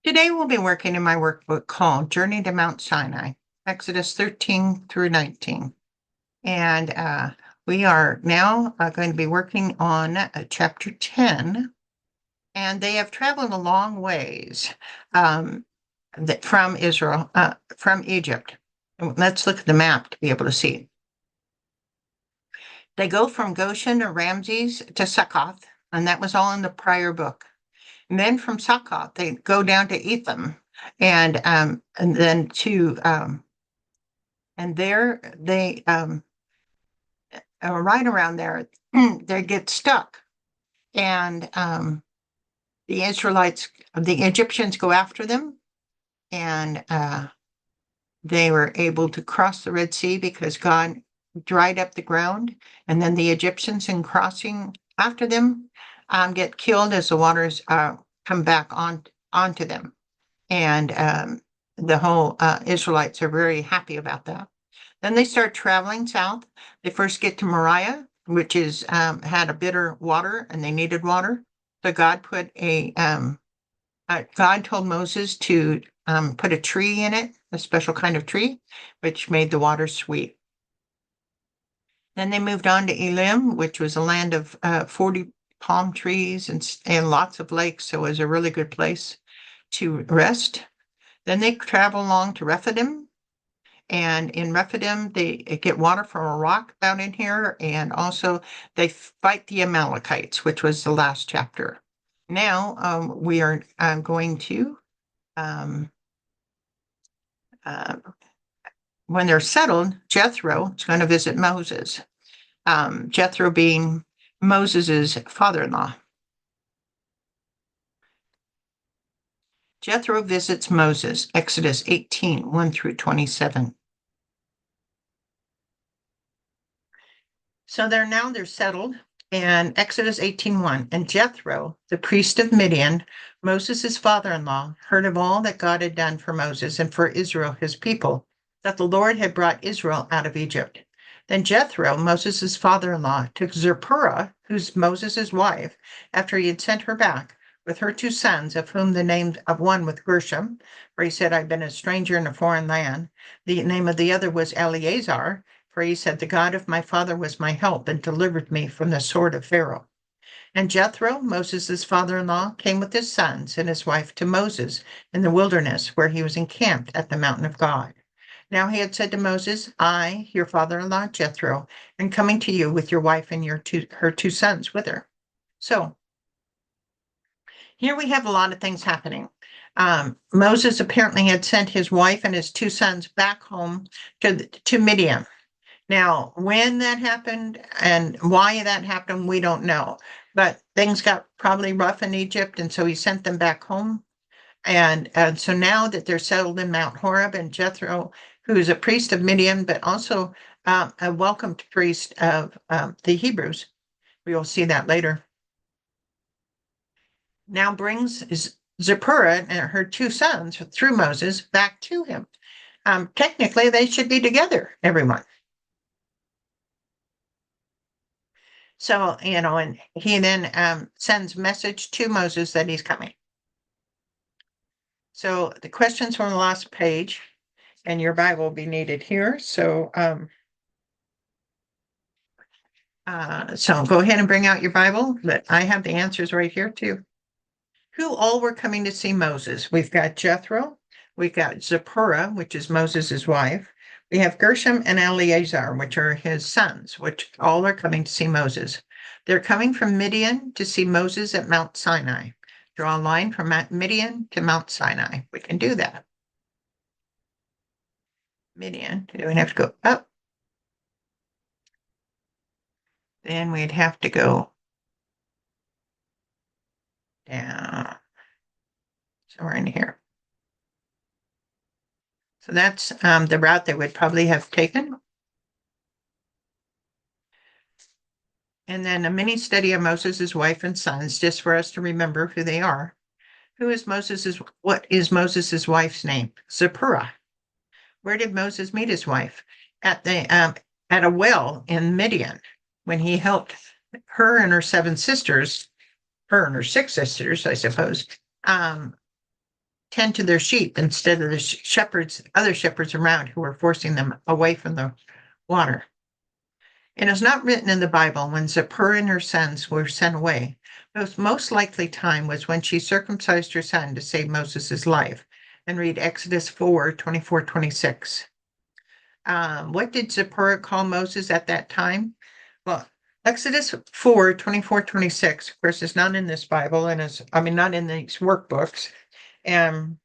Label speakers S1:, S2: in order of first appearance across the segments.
S1: Today we'll be working in my workbook called Journey to Mount Sinai, Exodus 13 through 19. And we are now going to be working on chapter 10. And they have traveled a long ways from Israel, from Egypt. Let's look at the map to be able to see. They go from Goshen to Ramses to Succoth, and that was all in the prior book. And then from Succoth, they go down to Etham, and then to and there they right around there they get stuck, and the Egyptians go after them, and they were able to cross the Red Sea because God dried up the ground, and then the Egyptians in crossing after them get killed as the waters come back onto them. And the whole Israelites are very happy about that. Then they start traveling south. They first get to Moriah, which is had a bitter water, and they needed water. So God told Moses to put a tree in it, a special kind of tree, which made the water sweet. Then they moved on to Elim, which was a land of 40 palm trees and lots of lakes. So it was a really good place to rest. Then they travel along to Rephidim, and in Rephidim, they get water from a rock down in here, and also they fight the Amalekites, which was the last chapter. Now we are going to, when they're settled, Jethro is going to visit Moses, Jethro being Moses's father-in-law. Jethro visits Moses, Exodus 18, 1 through 27. So they're settled. And Exodus 18:1, and Jethro, the priest of Midian, Moses' father-in-law, heard of all that God had done for Moses and for Israel, his people, that the Lord had brought Israel out of Egypt. Then Jethro, Moses' father-in-law, took Zipporah, who's Moses' wife, after he had sent her back, with her two sons, of whom the name of one was Gershom, for he said, I've been a stranger in a foreign land. The name of the other was Eleazar, for he said, the God of my father was my help and delivered me from the sword of Pharaoh. And Jethro, Moses' father-in-law, came with his sons and his wife to Moses in the wilderness, where he was encamped at the mountain of God. Now he had said to Moses, I, your father-in-law Jethro, am coming to you with your wife and her two sons with her. So here we have a lot of things happening. Moses apparently had sent his wife and his two sons back home to Midian. Now, when that happened and why that happened, we don't know. But things got probably rough in Egypt, and so he sent them back home. And so now that they're settled in Mount Horeb, and Jethro, who is a priest of Midian, but also a welcomed priest of the Hebrews, we will see that later, now brings Zipporah and her two sons through Moses back to him. Technically, they should be together, everyone. So, and he then sends message to Moses that he's coming. So the questions from the last page, and your Bible will be needed here. So, so go ahead and bring out your Bible. But I have the answers right here too. Who all were coming to see Moses? We've got Jethro, we've got Zipporah, which is Moses's wife. We have Gershom and Eleazar, which are his sons, which all are coming to see Moses. They're coming from Midian to see Moses at Mount Sinai. Draw a line from Midian to Mount Sinai. We can do that. Midian, we have to go up. Then we'd have to go down. Somewhere in here. So that's the route they would probably have taken. And then a mini study of Moses' wife and sons, just for us to remember who they are. What is Moses' wife's name? Zipporah. Where did Moses meet his wife? At a well in Midian, when he helped her and her six sisters, I suppose, tend to their sheep instead of the other shepherds around who were forcing them away from the water. It is not written in the Bible when Zipporah and her sons were sent away. The most likely time was when she circumcised her son to save Moses' life. And read Exodus 4:24-26. What did Zipporah call Moses at that time? Well, Exodus 4:24-26, of course, is not in this Bible and not in these workbooks. And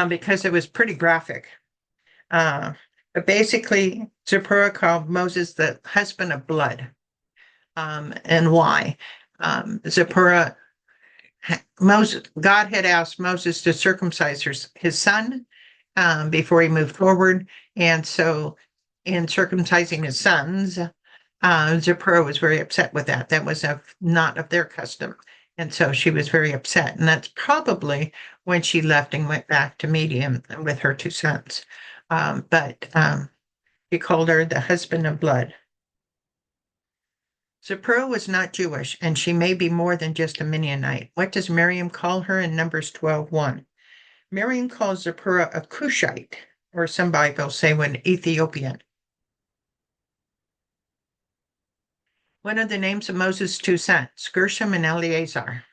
S1: because it was pretty graphic. But basically, Zipporah called Moses the husband of blood. And why? Zipporah, God had asked Moses to circumcise his son before he moved forward. And so, in circumcising his sons, Zipporah was very upset with that. That was not of their custom. And so she was very upset. And that's probably when she left and went back to Midian with her two sons. But he called her the husband of blood. Zipporah was not Jewish, and she may be more than just a Midianite. What does Miriam call her in Numbers 12:1? Miriam calls Zipporah a Cushite, or some Bibles say an Ethiopian. What are the names of Moses' two sons, Gershom and Eleazar?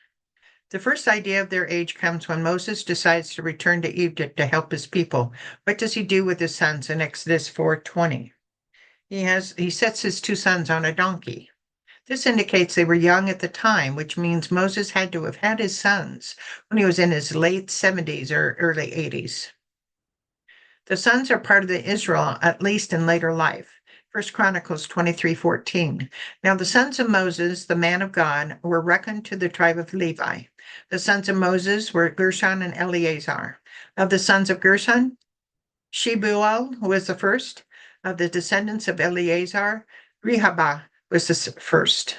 S1: The first idea of their age comes when Moses decides to return to Egypt to help his people. What does he do with his sons in Exodus 4:20? He sets his two sons on a donkey. This indicates they were young at the time, which means Moses had to have had his sons when he was in his late 70s or early 80s. The sons are part of the Israel, at least in later life. 1 Chronicles 23:14. Now the sons of Moses, the man of God, were reckoned to the tribe of Levi. The sons of Moses were Gershon and Eleazar. Of the sons of Gershon, Shebuel was the first. Of the descendants of Eleazar, Rehabiah was the first.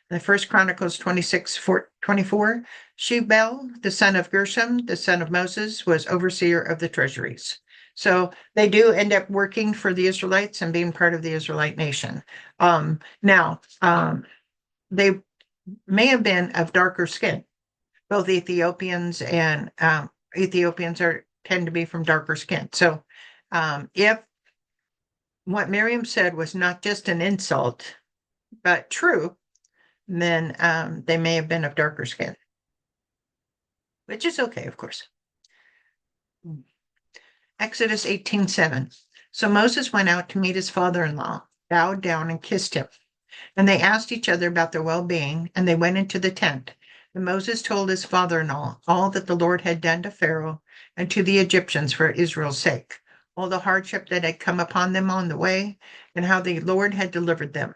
S1: The 1 Chronicles 26:24, Shebuel, the son of Gershom, the son of Moses, was overseer of the treasuries. So they do end up working for the Israelites and being part of the Israelite nation. Now, they may have been of darker skin. Both Ethiopians and Ethiopians tend to be from darker skin. So if what Miriam said was not just an insult, but true, then they may have been of darker skin, which is okay, of course. Exodus 18:7. So Moses went out to meet his father-in-law, bowed down and kissed him. And they asked each other about their well-being, and they went into the tent. And Moses told his father-in-law all that the Lord had done to Pharaoh and to the Egyptians for Israel's sake, all the hardship that had come upon them on the way, and how the Lord had delivered them.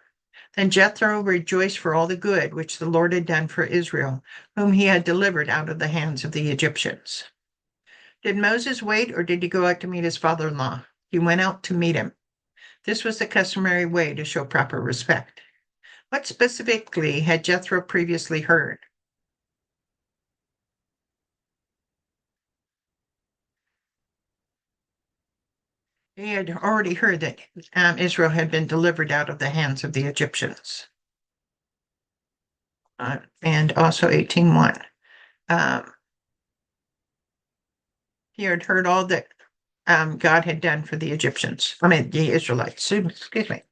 S1: Then Jethro rejoiced for all the good which the Lord had done for Israel, whom he had delivered out of the hands of the Egyptians. Did Moses wait, or did he go out to meet his father-in-law? He went out to meet him. This was the customary way to show proper respect. What specifically had Jethro previously heard? He had already heard that Israel had been delivered out of the hands of the Egyptians. And also 18:1. He had heard all that God had done for the the Israelites. Excuse me.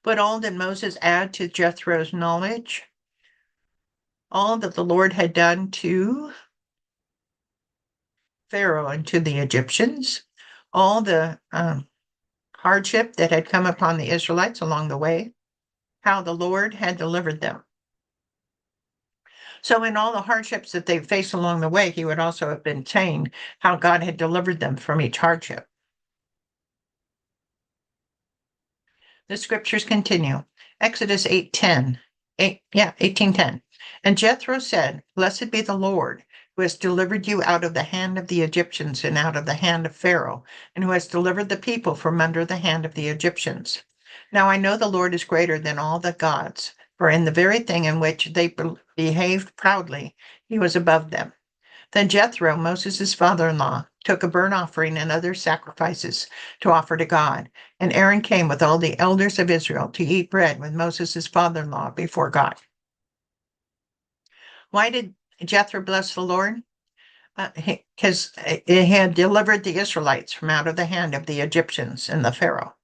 S1: But all did Moses add to Jethro's knowledge? All that the Lord had done to Pharaoh and to the Egyptians, all the hardship that had come upon the Israelites along the way, how the Lord had delivered them. So in all the hardships that they faced along the way, he would also have been saying how God had delivered them from each hardship. The scriptures continue. Exodus 18:10. And Jethro said, Blessed be the Lord, who has delivered you out of the hand of the Egyptians and out of the hand of Pharaoh, and who has delivered the people from under the hand of the Egyptians. Now I know the Lord is greater than all the gods, for in the very thing in which they behaved proudly, he was above them. Then Jethro, Moses' father-in-law, took a burnt offering and other sacrifices to offer to God. And Aaron came with all the elders of Israel to eat bread with Moses' father-in-law before God. Why did Jethro blessed the Lord because it had delivered the Israelites from out of the hand of the Egyptians and the Pharaoh.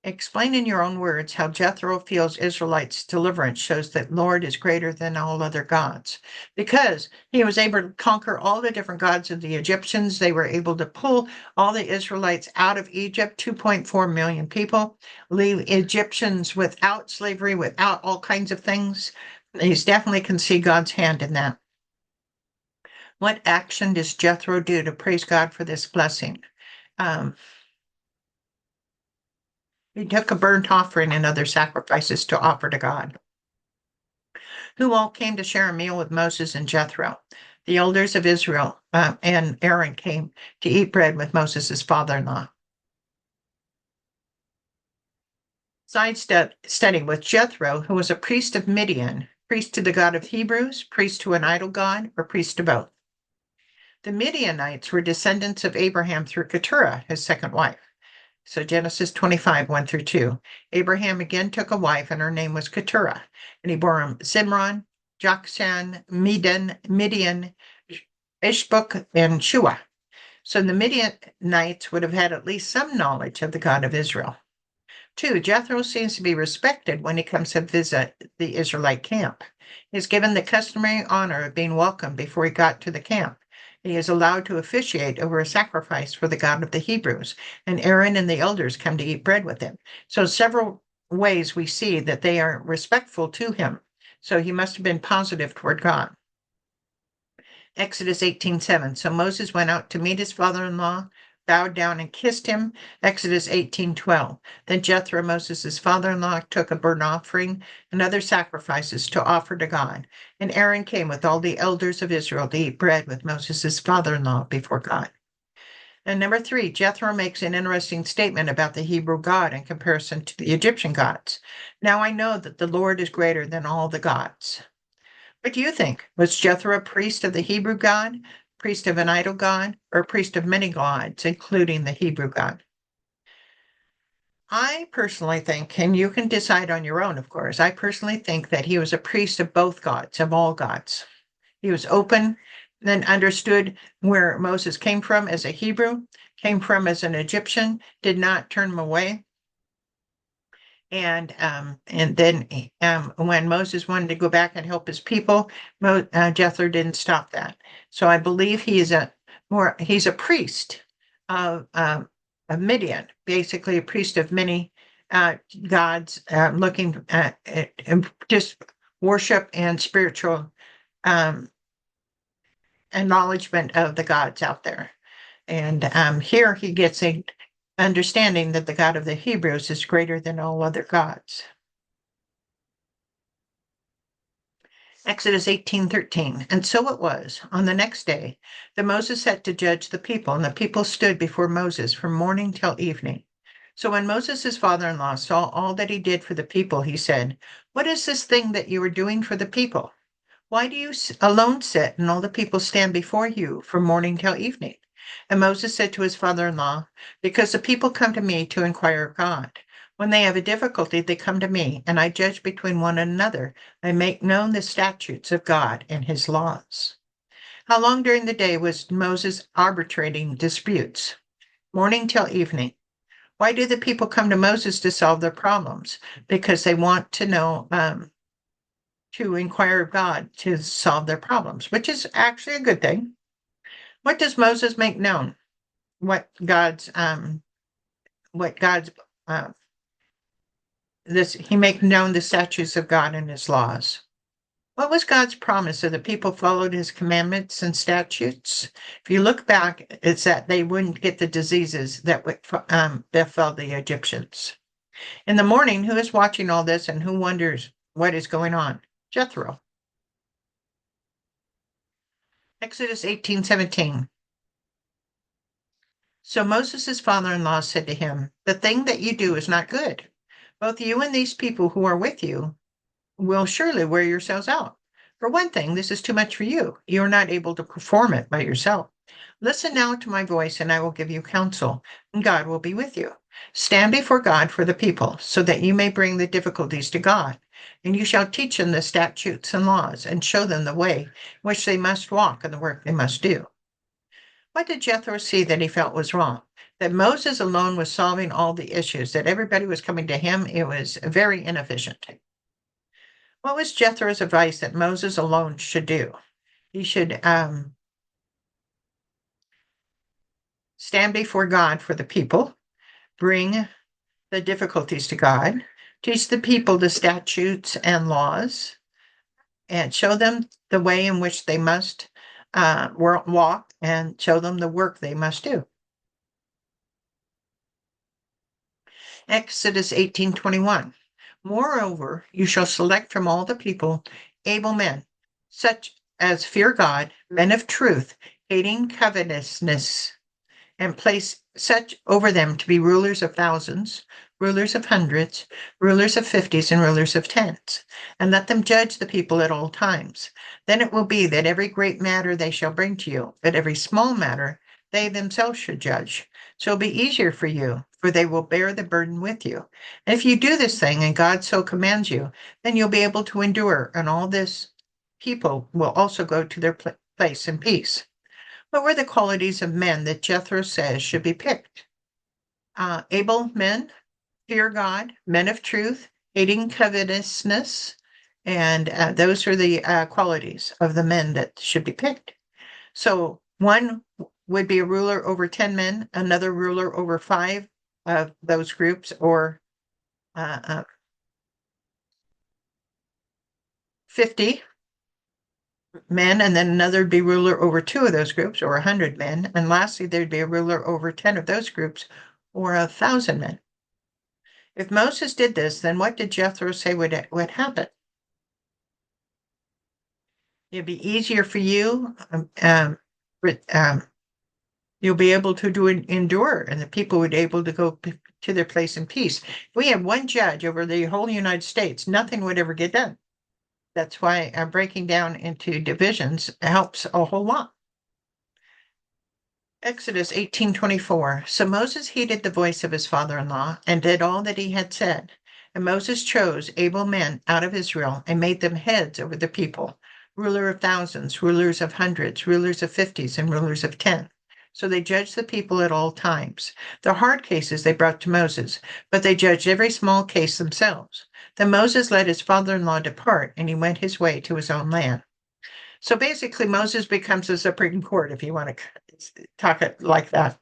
S1: Explain in your own words how Jethro feels Israelites' deliverance shows that Lord is greater than all other gods. Because he was able to conquer all the different gods of the Egyptians, they were able to pull all the Israelites out of Egypt, 2.4 million people, leave Egyptians without slavery, without all kinds of things. He's definitely can see God's hand in that. What action does Jethro do to praise God for this blessing? Um, he took a burnt offering and other sacrifices to offer to God. Who all came to share a meal with Moses and Jethro? The elders of Israel and Aaron came to eat bread with Moses' father-in-law. Side study with Jethro, who was a priest of Midian, priest to the God of Hebrews, priest to an idol god, or priest to both. The Midianites were descendants of Abraham through Keturah, his second wife. So Genesis 25, 1 through 2. Abraham again took a wife, and her name was Keturah, and he bore him Zimron, Jokshan, Midian, Ishbuk, and Shua. So the Midianites would have had at least some knowledge of the God of Israel. 2. Jethro seems to be respected when he comes to visit the Israelite camp. He is given the customary honor of being welcomed before he got to the camp. He is allowed to officiate over a sacrifice for the God of the Hebrews, and Aaron and the elders come to eat bread with him. So several ways we see that they are respectful to him. So he must have been positive toward God. Exodus 18:7. So Moses went out to meet his father-in-law, bowed down and kissed him. Exodus 18:12. Then Jethro, Moses' father-in-law, took a burnt offering and other sacrifices to offer to God. And Aaron came with all the elders of Israel to eat bread with Moses' father-in-law before God. And number 3, Jethro makes an interesting statement about the Hebrew God in comparison to the Egyptian gods. Now I know that the Lord is greater than all the gods. What do you think? Was Jethro a priest of the Hebrew God, priest of an idol god, or priest of many gods, including the Hebrew God? I personally think, and you can decide on your own, of course, I personally think that he was a priest of both gods, of all gods. He was open, then understood where Moses came from as a Hebrew, came from as an Egyptian, did not turn him away. And then when Moses wanted to go back and help his people, Jethro didn't stop that. So I believe he's a priest of Midian, basically a priest of many gods, looking at just worship and spiritual acknowledgement of the gods out there. And here he gets a understanding that the God of the Hebrews is greater than all other gods. Exodus 18:13. And so it was, on the next day, that Moses set to judge the people, and the people stood before Moses from morning till evening. So when Moses' father-in-law saw all that he did for the people, he said, "What is this thing that you are doing for the people? Why do you alone sit, and all the people stand before you from morning till evening?" And Moses said to his father-in-law, "Because the people come to me to inquire of God. When they have a difficulty, they come to me, and I judge between one and another. I make known the statutes of God and his laws." How long during the day was Moses arbitrating disputes? Morning till evening. Why do the people come to Moses to solve their problems? Because they want to know, to inquire of God to solve their problems, which is actually a good thing. What does Moses make known? What God's he make known the statutes of God and his laws. What was God's promise that the people followed his commandments and statutes? If you look back, it's that they wouldn't get the diseases that befell the Egyptians. In the morning, who is watching all this and who wonders what is going on? Jethro. Exodus 18:17. So Moses' father-in-law said to him, "The thing that you do is not good. Both you and these people who are with you will surely wear yourselves out. For one thing, this is too much for you. You are not able to perform it by yourself. Listen now to my voice, and I will give you counsel, and God will be with you. Stand before God for the people, so that you may bring the difficulties to God. and you shall teach them the statutes and laws, and show them the way in which they must walk and the work they must do. What did Jethro see that he felt was wrong? That Moses alone was solving all the issues, that everybody was coming to him. It was very inefficient. What was Jethro's advice that Moses alone should do? He should stand before God for the people, bring the difficulties to God, teach the people the statutes and laws, and show them the way in which they must walk, and show them the work they must do. Exodus 18:21. Moreover, you shall select from all the people able men, such as fear God, men of truth, hating covetousness, and place such over them to be rulers of thousands, rulers of hundreds, rulers of fifties, and rulers of tens, and let them judge the people at all times. Then it will be that every great matter they shall bring to you, but every small matter they themselves should judge. So it'll be easier for you, for they will bear the burden with you. And if you do this thing and God so commands you, then you'll be able to endure, and all this people will also go to their place in peace. What were the qualities of men that Jethro says should be picked? Able men, fear God, men of truth, hating covetousness, and those are the qualities of the men that should be picked. So one would be a ruler over 10 men, another ruler over 5 of those groups, or 50 men, and then another would be ruler over 2 of those groups, or 100 men, and lastly there'd be a ruler over 10 of those groups, or 1,000 men. If Moses did this, then what did Jethro say would happen? It'd be easier for you. You'll be able to endure, and the people would be able to go to their place in peace. If we had one judge over the whole United States, nothing would ever get done. That's why breaking down into divisions helps a whole lot. Exodus 18:24. So Moses heeded the voice of his father-in-law and did all that he had said. And Moses chose able men out of Israel and made them heads over the people, ruler of thousands, rulers of hundreds, rulers of fifties, and rulers of 10. So they judged the people at all times. The hard cases they brought to Moses, but they judged every small case themselves. Then Moses let his father-in-law depart, and he went his way to his own land. So basically, Moses becomes the Supreme Court, if you want to talk it like that.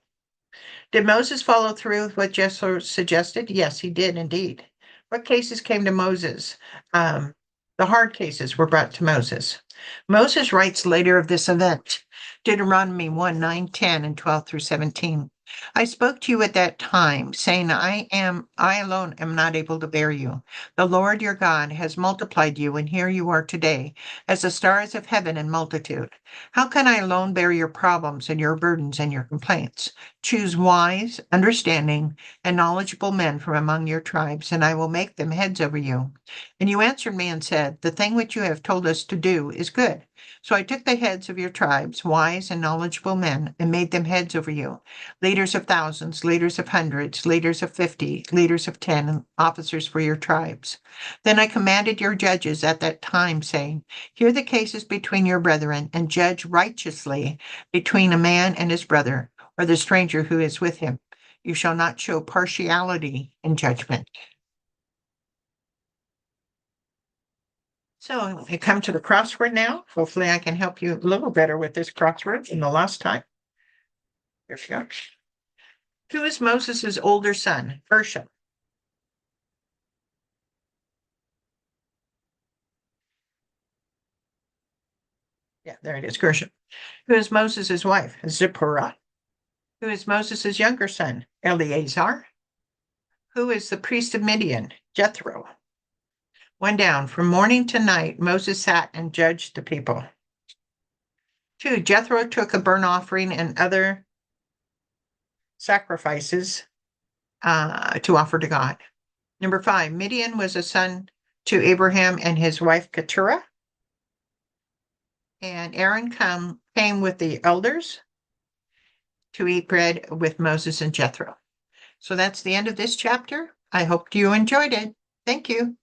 S1: Did Moses follow through with what Jethro suggested? Yes, he did indeed. What cases came to Moses? The hard cases were brought to Moses. Moses writes later of this event, Deuteronomy 1, 9, 10, and 12 through 17. I spoke to you at that time, saying, I alone am not able to bear you. The Lord your God has multiplied you, and here you are today, as the stars of heaven in multitude. How can I alone bear your problems and your burdens and your complaints? Choose wise, understanding, and knowledgeable men from among your tribes, and I will make them heads over you. And you answered me and said, the thing which you have told us to do is good. So I took the heads of your tribes, wise and knowledgeable men, and made them heads over you, leaders of thousands, leaders of hundreds, leaders of 50, leaders of 10, and officers for your tribes. Then I commanded your judges at that time, saying, hear the cases between your brethren, and judge righteously between a man and his brother, or the stranger who is with him. You shall not show partiality in judgment. So we come to the crossword now. Hopefully I can help you a little better with this crossword than the last time. Here we go. Who is Moses' older son? Gershom. Yeah, there it is, Gershom. Who is Moses' wife? Zipporah. Who is Moses' younger son? Eleazar. Who is the priest of Midian? Jethro. One down. From morning to night, Moses sat and judged the people. 2, Jethro took a burnt offering and other sacrifices to offer to God. Number 5, Midian was a son to Abraham and his wife Keturah. And Aaron came with the elders to eat bread with Moses and Jethro. So that's the end of this chapter. I hope you enjoyed it. Thank you.